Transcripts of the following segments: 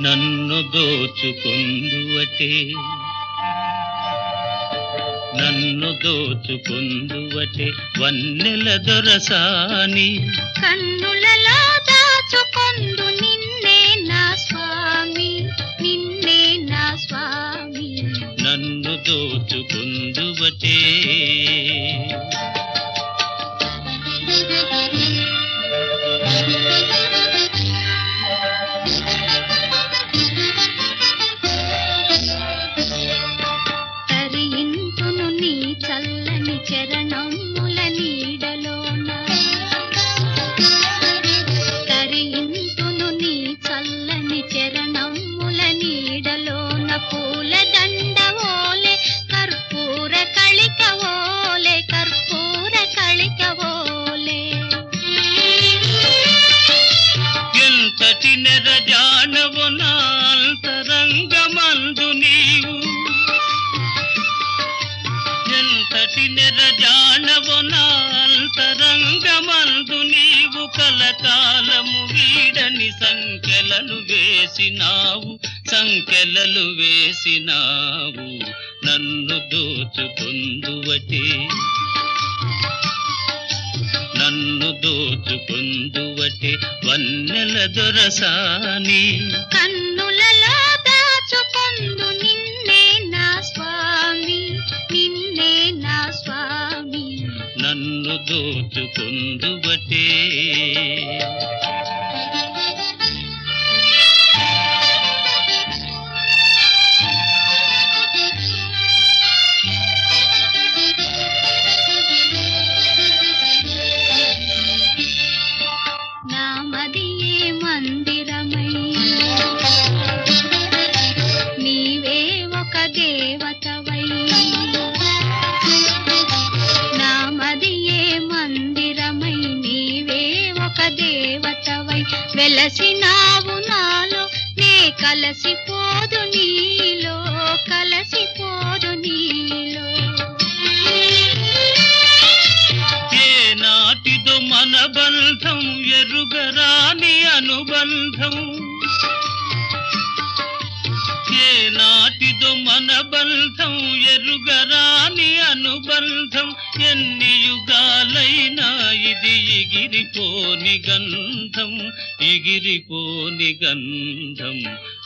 నన్ను దోచుకుందువటే నన్ను దోచుకుందువటే వన్నెల దొరసాని కన్నులలో దాచుకొందు నిన్నే నా స్వామి నిన్నే నా స్వామి నన్ను దోచుకుందువటే తరింతును నీ చల్లని చరణముల నీడలోన తరింతును నీ చల్లని చరణముల నీడలోన పూల దండవోలే కర్పూర కళికవోలే కర్పూర కళికవోలే ఎంతటి నెరజానవు నా అంతరంగమందు నీవు ఎంతటి నెరజానవు నా అంతరంగమందు నీవు కలకాలము వీడని సంకెలలు వేసినావు నన్ను దోచుకుందువటే నన్ను దోచుకుందువటే వన్నెల దొరసాని కన్నులలో దాచుకొందు నిన్నే నా స్వామి నిన్నే నా స్వామి నన్ను దోచుకుందువటే నామదియే మందిరమై నీవే ఒక దేవతవై నామదియే మందిరమై నీవే ఒక దేవతవై వెలసినావు నాలో నే కలసిపోదు నీలో కలసిపోదు నీలో ఏ నాటిదో మన బంధం ఎరుగరాని అనుబంధం ఏ నాటిదో మన బంధం ఎరుగరాని అనుబంధం ఎన్ని యుగాలైనా ఇది ఎగిరిపోని గంధం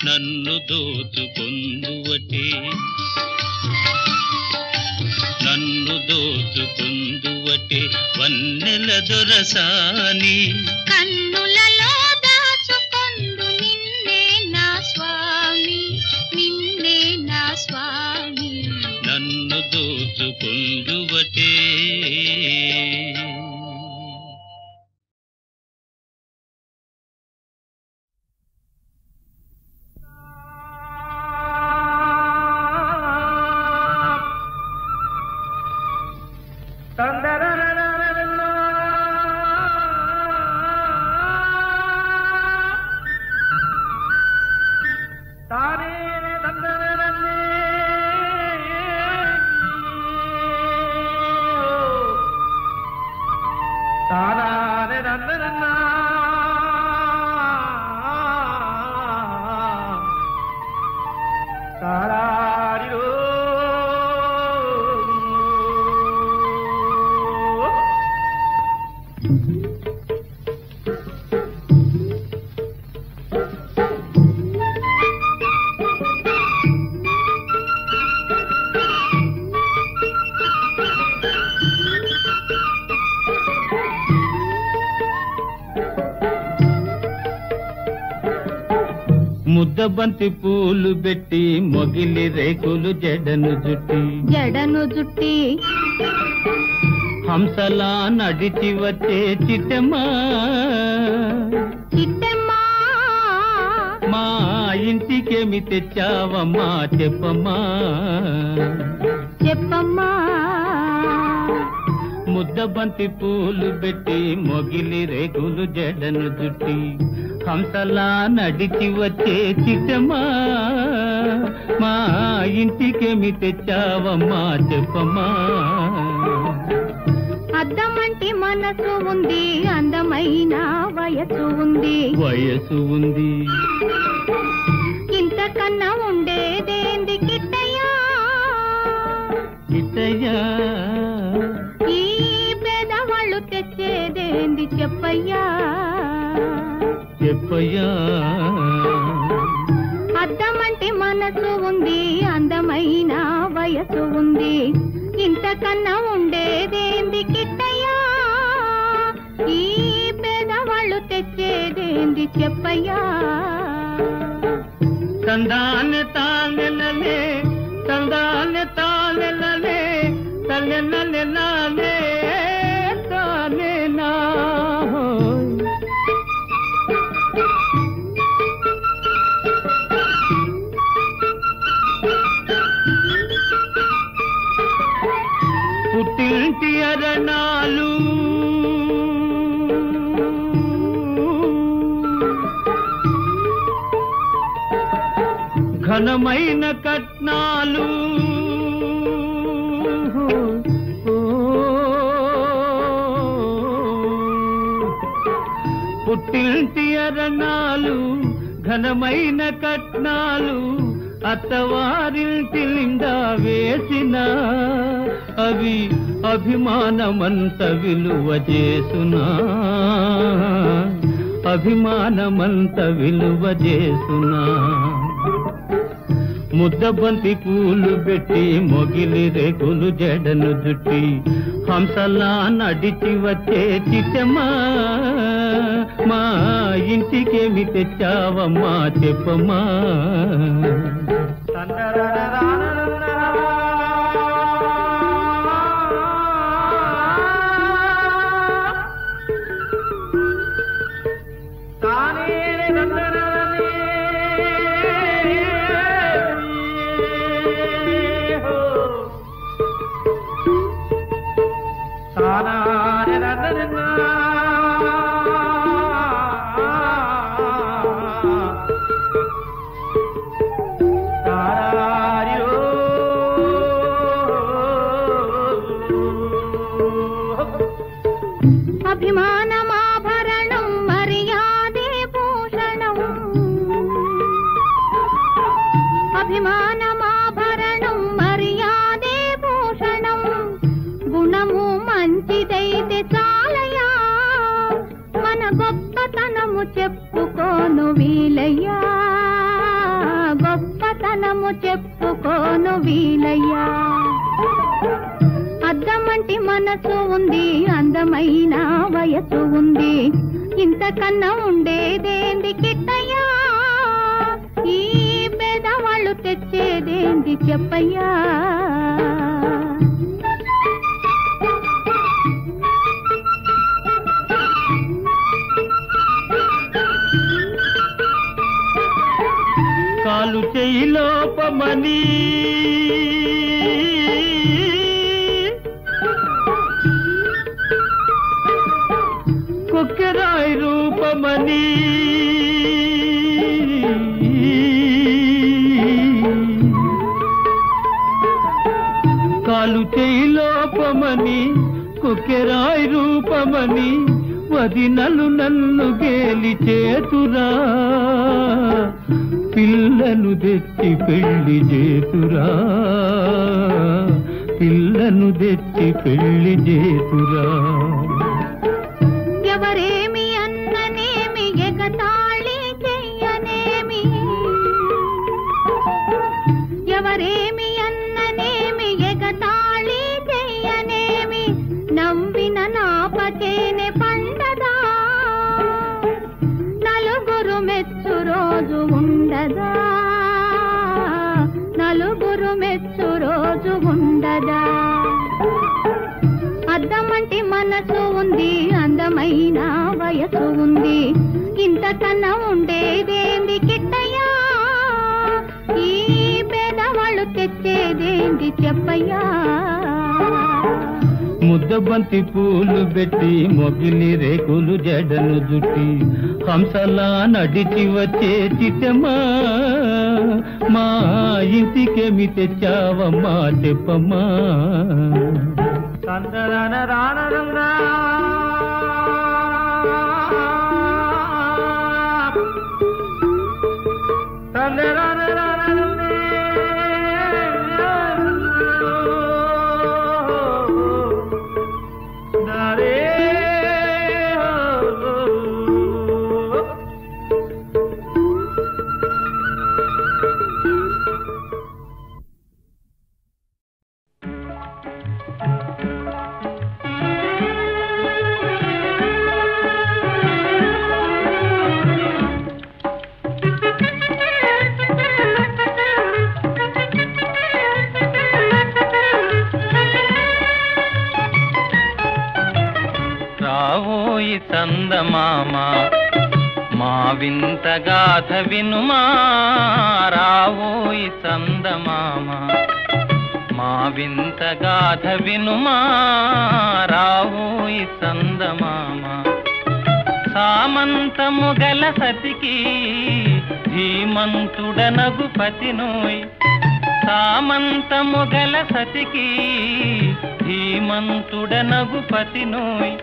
నన్ను దోచుకుందువటే నన్ను దోచుకుందువటే వన్నెల దొరసాని కన్నులలో దాచుకొందు నిన్నే నా స్వామి నిన్నే నా స్వామి నన్ను దోచుకుందువటే ముద్దబంతి పూలు పెట్టి మొగిలి రేకులు జడను జుట్టి హంసలా నడిచి వచ్చే చిట్టమ్మా మా ఇంటికేమి తెచ్చావమ్మా చెప్పమ్మా ముద్దబంతి పూలు పెట్టి మొగిలి రేకులు జడను జుట్టి హంసలా నడిచి వచ్చే చిట్టమ్మా మా ఇంటికేమి తెచ్చావమ్మా చెప్పమ్మా అద్దమంటి మనసు ఉంది, అందమైన వయసు ఉంది. వయసు ఉంది. ఇంతకన్నా ఉండేదేంది కిట్టయ్యా, కిట్టయ్యా. ఈ పేదవాళ్ళు తెచ్చేదేంది చెప్పయ్యా, చెప్పయ్యా. అద్దమంటి మనసు ఉంది, అందమైన వయసు ఉంది. ఇంతకన్నా ఉండేదేంది కిట్టయ్యా, ఈ పేదవాళ్ళు తెచ్చేదేంది చెప్పయ్యా. తందాన్ని తానెలలే, తందాన్ని తానెలలే, తల్లెనలెలలే తానేనా. పుట్టింటి అరణాలు ఘనమైన కట్నాలు, పుట్టింటి అరణాలు ఘనమైన కట్నాలు, అత్తవారింటి నిండా వేసిన అవి అభిమానమంత విలువ చేసునా, అభిమానమంత విలువ చేసునా. ముద్దబంతి పూలు పెట్టి మొగిలి రేకులు జడను జుట్టి హంసలా నడిచి వచ్చే చిట్టమ్మా, మా ఇంటికేమి తెచ్చావమ్మా చెప్పమ్మా. అభిమానమాభరణం మర్యాదే భూషణం, అభిమానమాభరణం మర్యాదే భూషణం. గుణము మంచిదైతే చాలయ్యా, మన గొప్పతనము చెప్పుకోను వీలయ్యా, గొప్పతనము చెప్పుకోను వీలయ్యా. అద్దమంటి మనసు ఉంది, అందమైన వయసు ఉంది. ఇంతకన్నా ఉండేదేంది కిట్టయ్యా, ఈ పేదవాళ్ళు తెచ్చేదేంది చెప్పయ్యా. కాలు చెయ్యి లోపమని కొక్కెరాయి రూపమని, కాలు చెయ్యి లోపమని కొక్కెరాయి రూపమని, వదినలు నన్ను గేలి చేతురా, పిల్లను తెచ్చి పెళ్లి చేతురా, పిల్లను తెచ్చి పెళ్లి చేతురా. ఎవరేమి అన్ననేమి ఎగతాళి చెయ్యనేమి, ఎవరేమి అన్ననేమి ఎగతాళి చెయ్యనేమి, నవ్విన నాపచేనే పండదా, నలుగురు మెచ్చు రోజు ఉండదా, నలుగురు మెచ్చు రోజు ఉండదా. అద్దమంటి మనసు ఉంది, అందమైన వయసు ఉంది. ఇంతకన్నా ఉండేదేంది కిట్టయ్యా, ఈ పేదవాళ్ళు తెచ్చేదేంది చెప్పయ్యా. ముద్దబంతి పూలు పెట్టి మొగిలి రేకులు జడను జుట్టి హంసలా నడిచి వచ్చే చిట్టమ్మా, మా ఇంటికేమి తెచ్చావమ్మా చెప్పమ్మా. వింత గాథ వినుమా రావోయి చందమామ మా వింత గాథ వినుమా రావోయి చందమామ సామంతము గల సతికి ధీమంతుడనగు పతినోయ్ సామంతము గల సతికి ధీమంతుడనగు పతినోయ్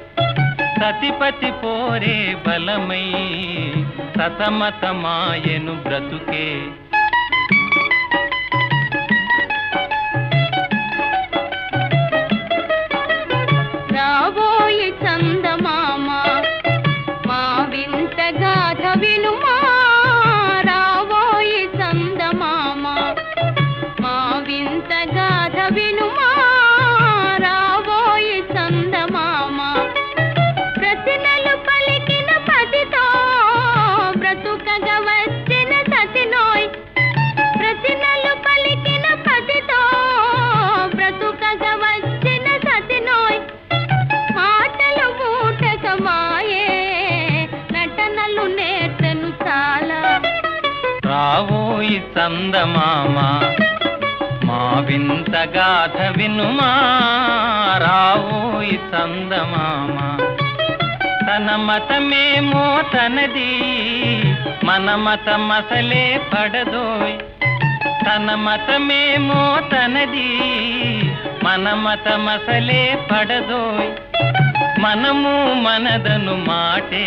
సతిపతి పోరే బలమై సతమతమాయను బ్రతుకే రావోయి చందమామ మా వింత గాథ వినుమా రావోయి చందమామ మా వింత గాథ వినుమా రావోయి చందమామ ప్రతినలు పలికిన పతితో బ్రతుకగా వచ్చిన సతినోయ్ ప్రతినలు పలికిన పతితో బ్రతుకగా వచ్చిన సతినోయ్ మాటలు మూటకమాయే నటనలు నేర్చెను చాలా రావోయి చందమామ మా వింత గాథ వినుమా రావోయి చందమామ తన మతమేమో తనది మన మతమసలే పడదోయ్ తన మతమేమో తనది మన మతమసలే పడదోయ్ మనము మనదను మాటే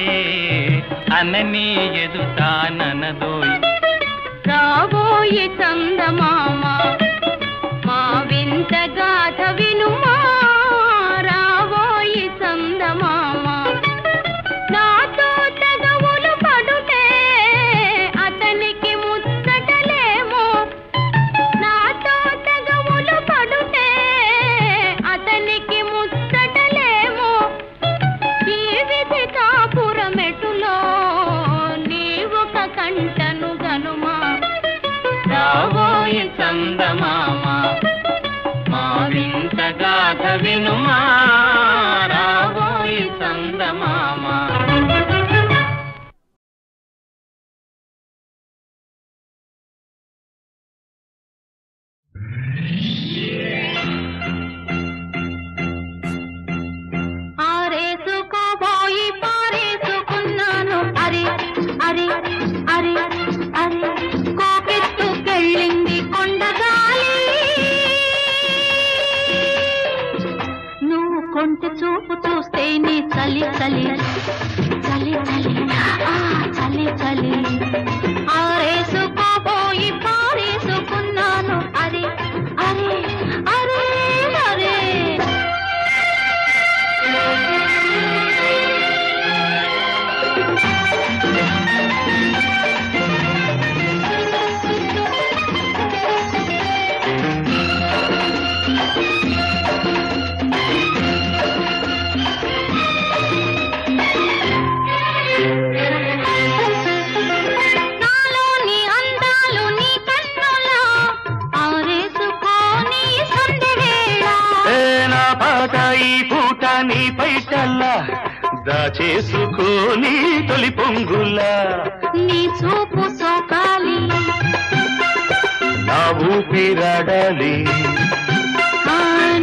అనని ఎదుటాననదోయ్ రావోయి చందమామ మా వింత గాథ వినుమా రావోయి చందమామ నాతో తగవులు పడుతే అతనికి ముచ్చటలేమో నాతో తగవులు పడుతే అతనికి ముచ్చటలేమో ఈ విధి కాపురమెటులో నీవొక కంటను గనుమా రావోయి చందమామ మా వింత గాథ వినుమా రావోయి చందమామ ఆరేసుకోబోయి పారేసుకున్నాను అరే అరే అరే అరే కోకెత్తుకెళ్ళింది కొండగాలి నువ్వు కొంటె చూపు చూస్తే నీ చలి చలి చలి చలి చలి చలి ఆరేసుకోబోయి పారేసుకున్నాను అరే అరే అరే అరే నాలోని అందాలు నీ కన్నులా ఆరేసుకోని సందెవేళ నా పాట ఈ పూట నీ పైటల్లా దాచేసుకోని తొలి పొంగులా నీ చూపు సోకాలి నా ఊపిరాడాలి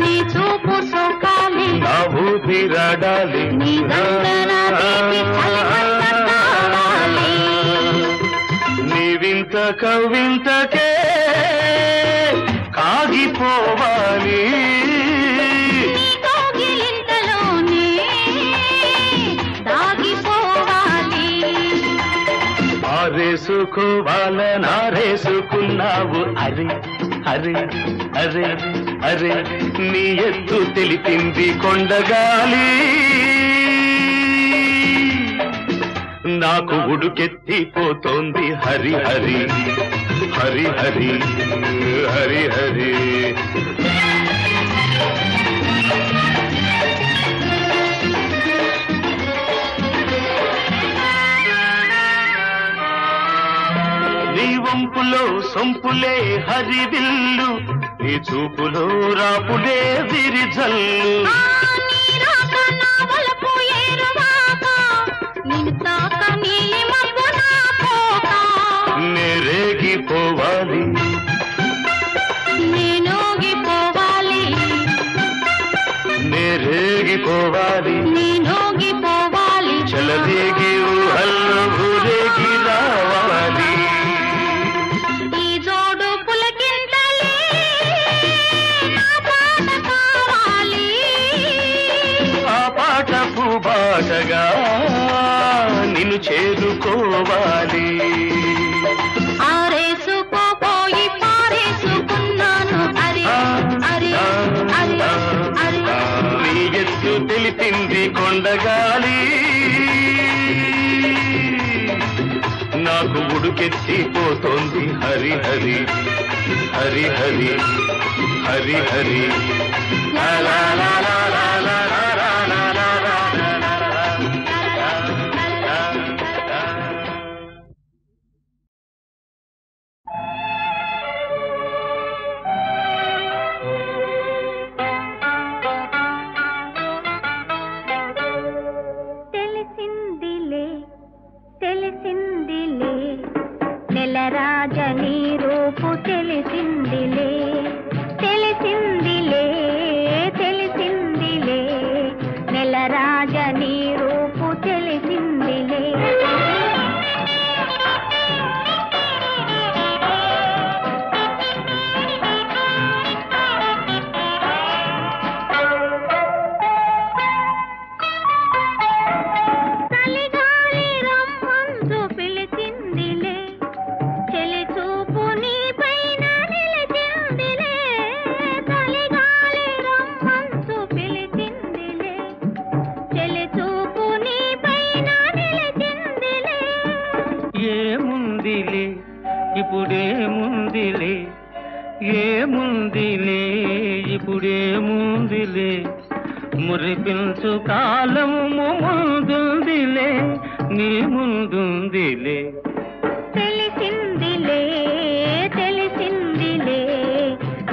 నీ చూపు సోకాలి నా ఊపిరాడాలి నీ దండన తీపి చలిమంట కావాలి నీ వింత కవింతకే కాగిపోవాలి నీ కోగిలింతలోనే దాగిపోవాలి ఆరేసుకోవాలనారేసుకున్నావు అరే అరే అరే అరే నీ ఎత్తు తెలిపింది కొండగాలి నాకు ఉడుకెత్తిపోతోంది హరి హరి హరి హరి హరి హరి నీ వంపులో సొంపులే హరివిల్లు నీ చూపులో రాపులే విరిజల్లు నీ రాక నా వలపు ఏరువాక నిన్ను తాక నీలి మబ్బు నా చేరుకోవాలి. ఆరేసుకోపోయి పారేసుకున్నాను అరే అరే అరే అరే. నీ ఎత్తు తెలిసింది కొండగాలి, నాకు ఉడుకెత్తిపోతోంది హరి హరి హరి హరి హరి హరి. లా లా లా లా లా లా లా లా లా లా. తెలిసిందిలే తెలిసిందిలే నెలరాజని రూపు తెలిసిందిలే తెలిసిందిలే తెలిసిందిలే నెలరాజని రూపు తెలిసిందిలే. చలిగాలి రమ్మందు పిలిచిందిలే చెలి చూపు నీ పైన నిలిచిందిలే. చలిగాలి రమ్మందు పిలిచిందిలే చెలి చూపు నీ పైన నిలిచిందిలే. ఏముందిలే ఇప్పుడేముందిలే, ఏముందిలే ఇప్పుడేముందిలే, మురిపించు కాలము ముందుందిలే, నీ ముందుందిలే. తెలిసిందిలే తెలిసిందిలే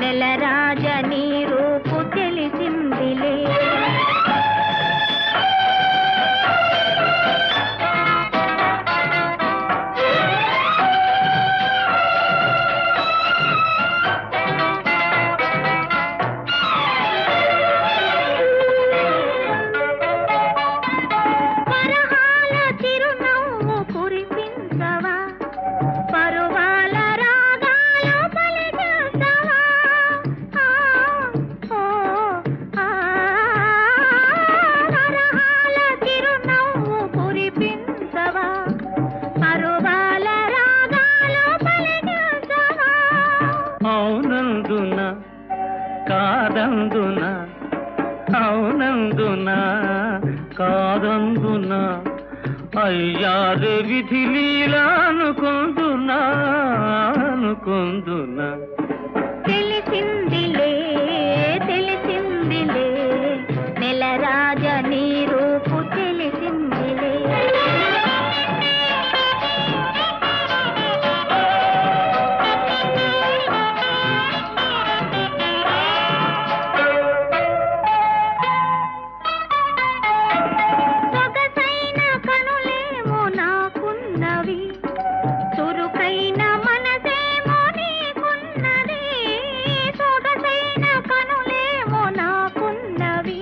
నెలరాజని రూపు తెలిసిందిలే. పరహాల చిరునవ్వు కురిపించవా, పరువాల రాగాలు పలికించవా. పరహాల చిరునవ్వు కురిపించవా, పరువాల రాగాలు పలికించవా. అవునందున కాదందున, అవునందున కాదందున, అయ్యారు విధి లీలా అనుకుందునా అనుకుందునా. తెలిసిందిలే తెలిసిందిలే నెలరాజని రూపు తెలిసిందిలే. సొగసైన కనులేమో నాకున్నవి, చురుకైన మనసేమో నీకున్నది. సొగసైన కనులేమో నాకున్నవి,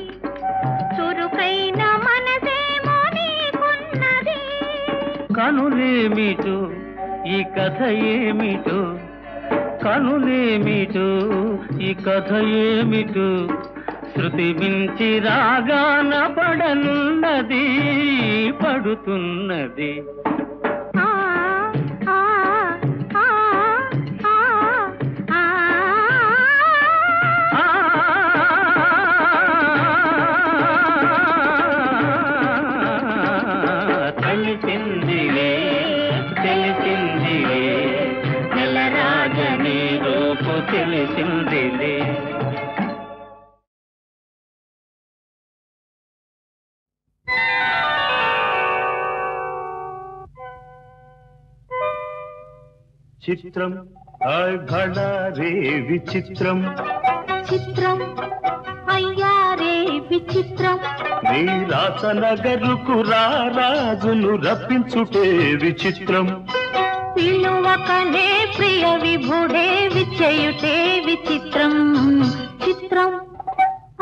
చురుకైన మనసేమో నీకున్నది. కనులేమిటో ఈ కథ ఏమిటో, కనులేమిటో ఈ కథ ఏమిటో, శృతి మించి రాగాన పడనున్నది పడుతున్నది. ఆ ఆ ఆ ఆ ఆ. తెలిసిందిలే తెలిసిందిలే నెలరాజని రూపు తెలిసిందిలే. చిత్రం ఘడారే విచిత్రం, చిత్రం అయ్యారే విచిత్రం. నీరాస నగరుకు రాజును రప్పించుటే విచిత్రం. పిలువకనే ప్రియ విభుడే విచయుటే విచిత్రం. చిత్రం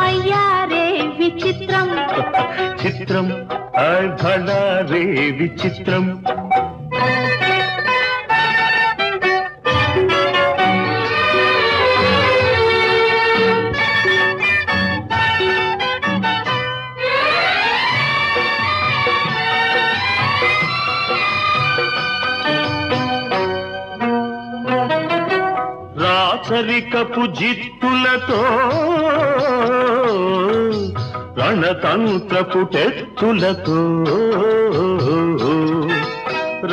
అయ్యారే విచిత్రం. చిత్రం ఘడారే విచిత్రం. రాచరికపు జిత్తులతో రణతంత్రపు టెత్తులతో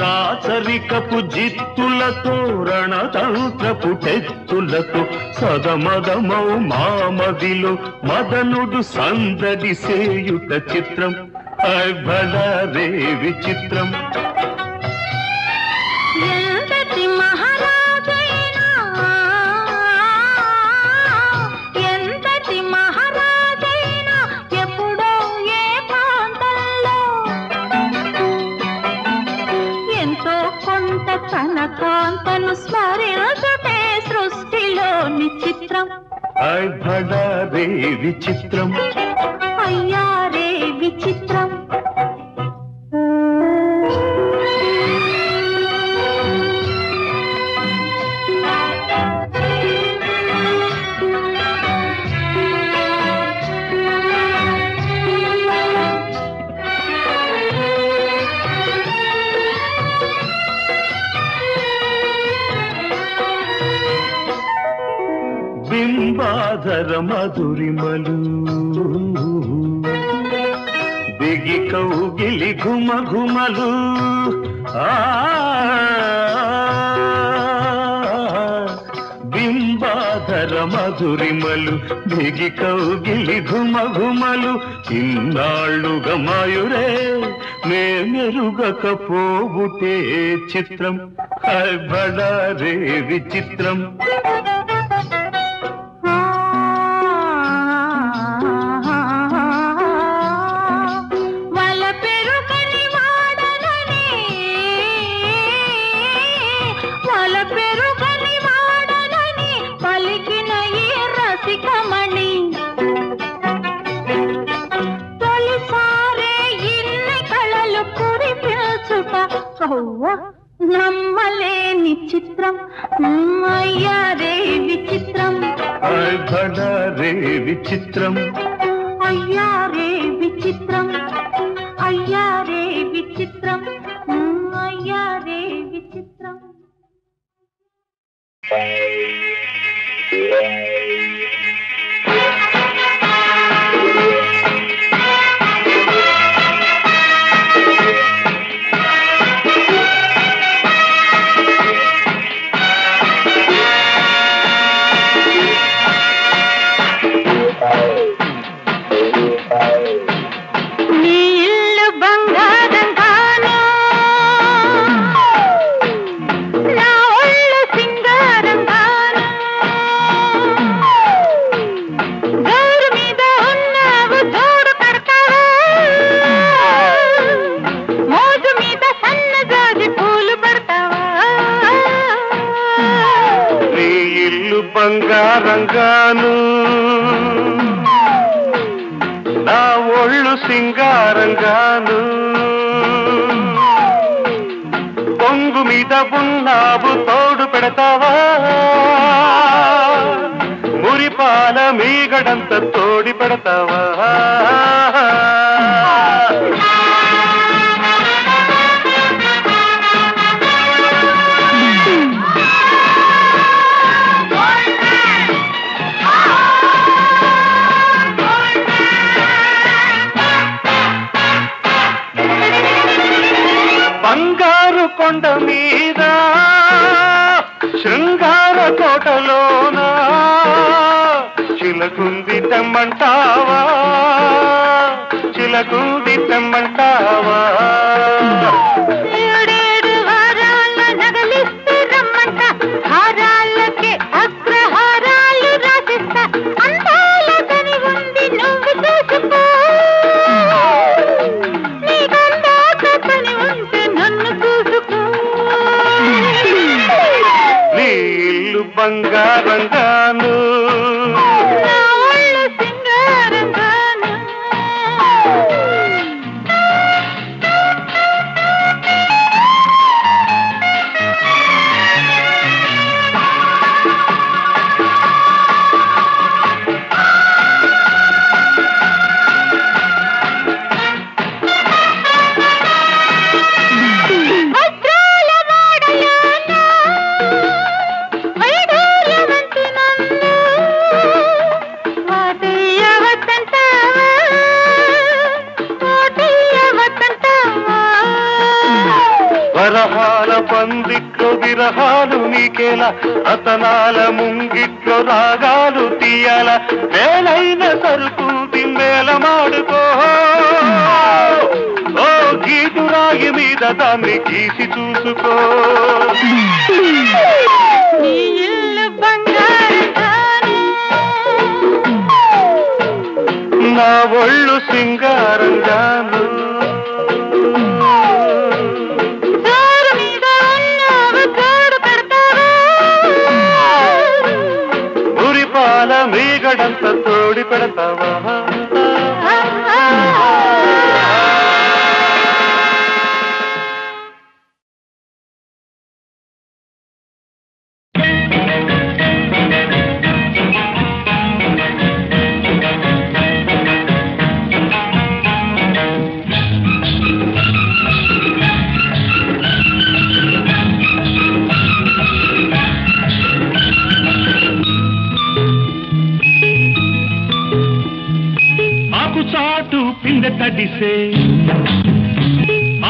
రాచరికపు జిత్తులతో రణతంత్రపు టెత్తులతో సదమదమౌ మామదిలో మదనుడు సందడి సేయుట చిత్రం బళరే విచిత్రం ఎంతటి మహారాజైనా ఎంతటి మహారాజైనా ఎప్పుడో ఏ ప్రాంతంలో ఎంతో కొంత తన కాంతను స్మరించుటే సృష్టిలోని చిత్రం బళరే విచిత్రం అయ్యారే విచిత్రం బింబాధర మధురిమలు దిగి కౌగిలి ఘుమ ఘుమలు బింబాధర మధురిమలు దిగి కౌగిలి ఘుమ ఘుమలు ఇన్నాళ్ళుగా మాయురే మెరుగకపోవుటే చిత్రం బళరే విచిత్రం నమ్మలేని చిత్రం అయ్యారే విచిత్రం బళరే విచిత్రం అయ్యారే విచిత్రం అయ్యారే విచిత్రం అయ్యారే విచిత్రం బంగారంగాను నా ఒళ్ళు సింగారంగాను పొంగు మీద ఉన్నావు తోడు పెడతావా మురిపాల మీగడంత తోడి పెడతావా బంగారు కొండ మీద శృంగార కోటలోన చిలకుంది తెమ్మంటావా చిలకుంది తెమ్మంటావా బంగారంగాను వజ్రాల వాడలోన వైడూర్యవంతున మోహాల పందిట్లో విరహాలు నీకేలా రతనాల ముంగిట్లో రాగాలు తీయాల వేలైన సరుకుంది మేళమాడుకో ఓ గీటురాయి మీద దాన్ని గీసి చూసుకో నా ఒళ్ళు సింగారంగాను ఉరిపాల మీగడంత తోడి పెడతావా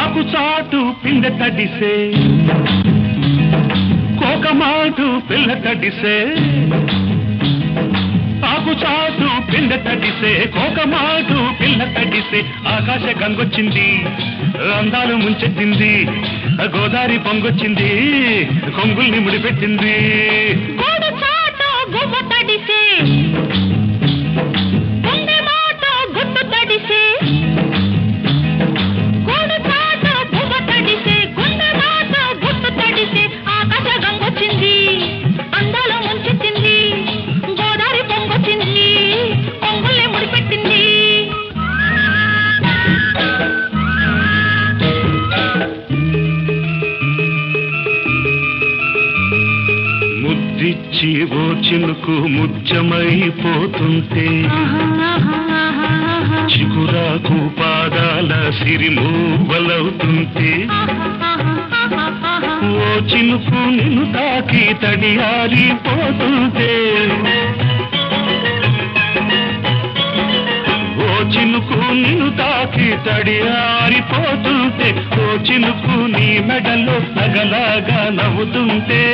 ఆకు చాటు పిందె తడిసే కోకమాటు పిల్ల తడిసే ఆకు చాటు పిందె తడిసే కోకమాటు పిల్ల తడిసే ఆకాశ గంగొచ్చింది అందాలు ముంచెత్తింది గోదావరి పొంగొచ్చింది కొంగుల్ని ముడిపెట్టింది ఓ చినుకు ముచ్చమైపోతుంటే చిగురాకు పాదాల సిరిమూవలవుతుంటే ఓ చినుకు నిన్ను తాకి తడియారిపోతుంటే ఓ చినుకు నిన్ను తాకి తడియారిపోతుంటే ఓ చినుకు నీ మెడలో నగలాగా నవ్వుతుంటే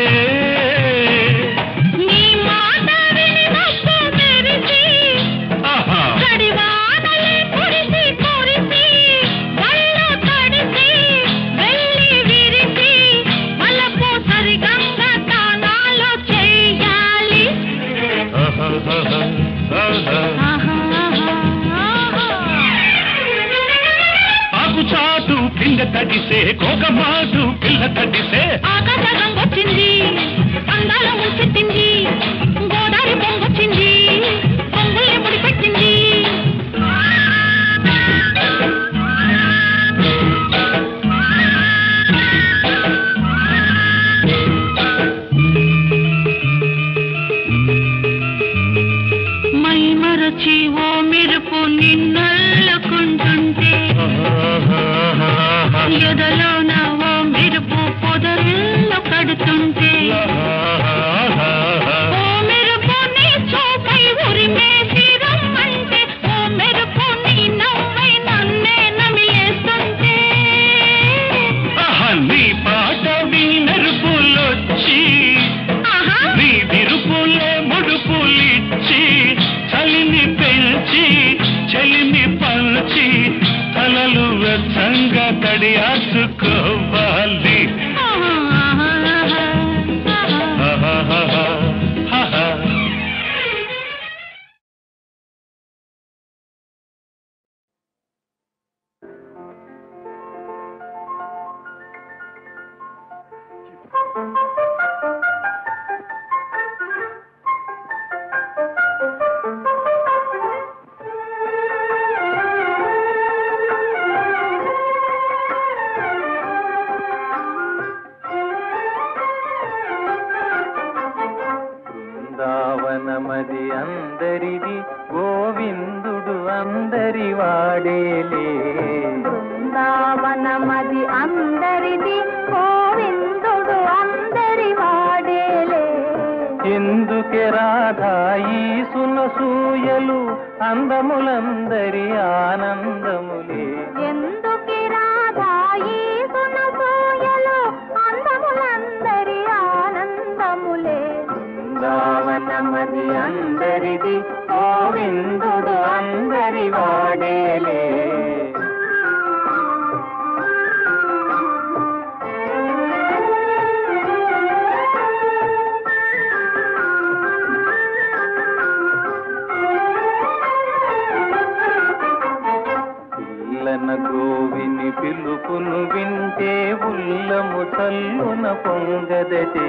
ఆకుచాటు పిందె తడిసే కోకమాటు పిల్ల తడిసే ఆకాశం వచ్చింది అందాల ముంచెత్తింది గోదావరి పొంగొచ్చింది పొంగుల్ని ముడిపెట్టింది మై మరచి ఓ మెరుపు నిన్నల్లుకుంటుంటే ఎదలోన ఓ మెరుపు పొదరిల్లు కడుతుంటే ఓ మెరుపు నీ చూపై ఉరిమేసి రమ్మంటే ఓ మెరుపు నీ నవ్వై నన్నే నమిలేస్తుంటే నీ పాట నీ మెరుపులొచ్చి నీ విరుపులే ముడుపులిచ్చి చలిని పెంచి చలిని పంచి తలలు వెచ్చంగా తడియాసుకోవాలి బృందావనమది అందరిది గోవిందుడు అందరి వాడేలే బృందావనమది అందరిది గోవిందుడు అందరి వాడేలే ఎందుకే రాధా ఈ సునసూయలు అందములందరి ఆనందములే ఎందుకే రాధా ఈ సునసూయలు చల్లున పొంగదటే.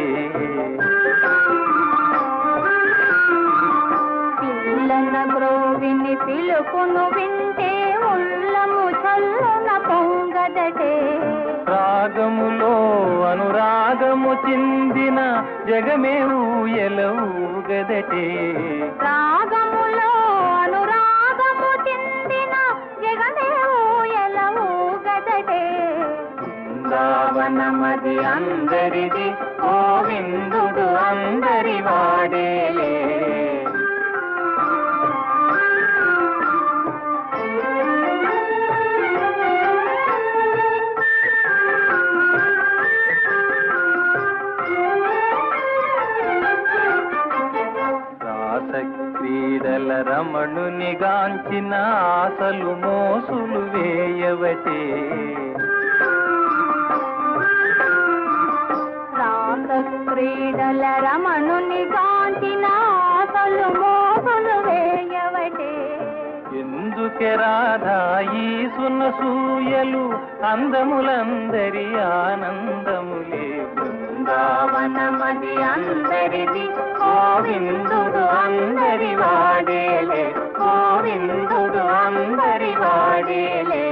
పిల్లల గ్రోవిని పిలుపును వింటే ఉల్లము చల్లున పొంగదటే. రాగములో అనురాగము చిందిన జగమే ఊయలవుగదటే. రాగములో అనురాగము చిందిన జగమే ఊయలవుగదటే. బృందావనమది అందరిది, గోవిందుడు అందరి వాడేలే. క్రీడల రమణుని గాంచిన ఆశలు మోసులు వేయవటే. రాస క్రీడల రమణుని గాంచిన ఆశలు మోసులు వేయవటే. ఎందుకే రాధా ఈ సునసూయలు అందములందరి ఆనందములే. బృందావనమది అందరిది, గోవిందుడు అందరి వాడేలే. గోవిందుడు అందరి వాడేలే.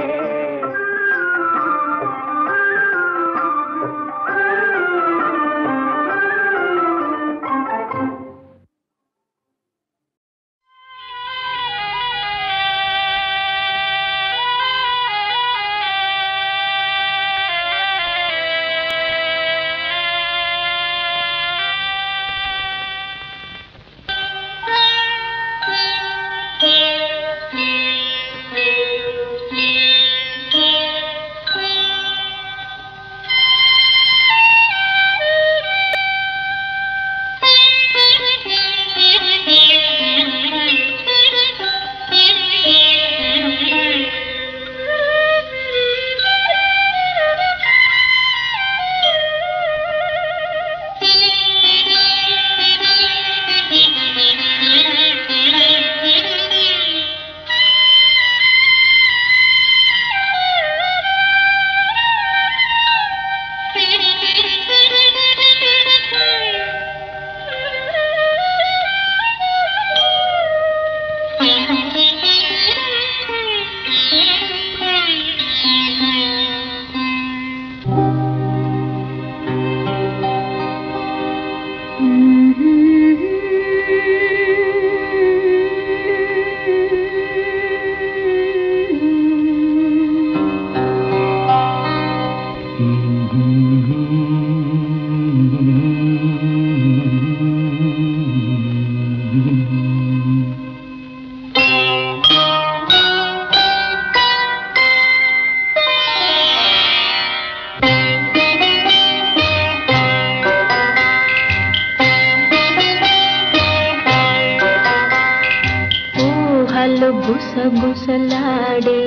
గుసగుసలాడే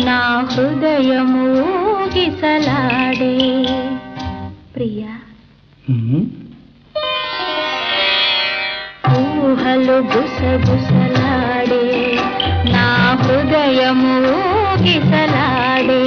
నా హృదయము గిసలాడే. ప్రియా ఊహలు గుసగుసలాడే నా హృదయము గిసలాడే.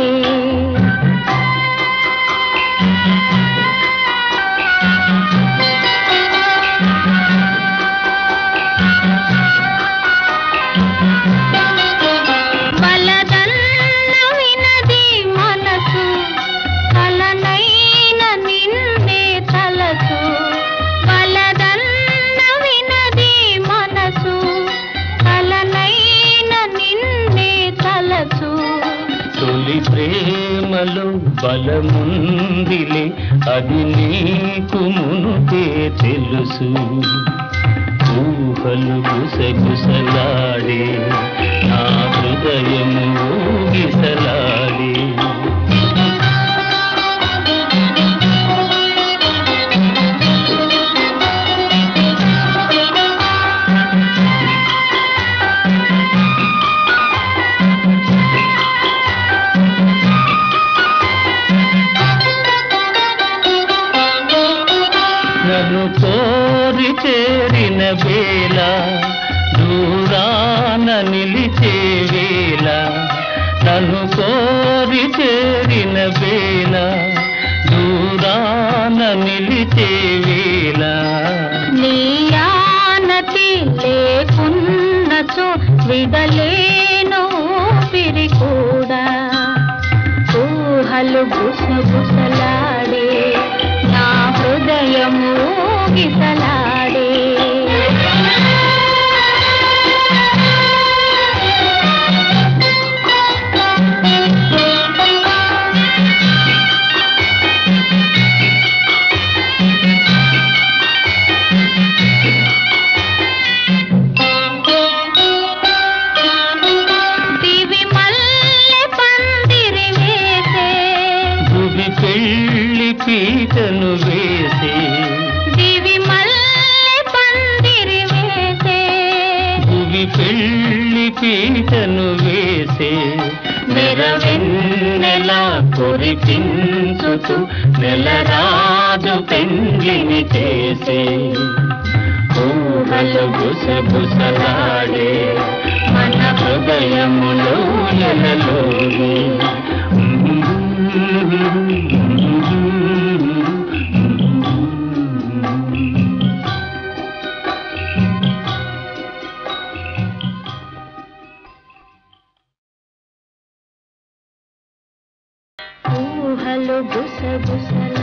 ప్రేమలో బలముందిలే, అది నీకు మునుపే తెలుసు. ఊహలు గుసగుసలాడే నా హృదయము ఊగిసలాడే. నన్ను కోరి చేరిన వేళ, దూరాన నిలిచే వేళ. నన్ను కోరి చేరిన వేళ, దూరాన నిలిచే వేళ నీ ఆనతి లేకున్నచో విడలేను ఊపిరి కూడా ఊహలు గుసగుసలాడే నా హృదయము ఊగిసలాడే పీటను వేసే దివి మల్లె పందిరి వేసే భువి పెళ్ళి పీటను వేసే నెరవెన్నెలా కురిపించుతూ నెలరాజు పెండ్లిని చేసే ఊహలు గుసగుసలాడే మన హృదయములో ఎలలోనే ఊహలు గుసగుసలాడే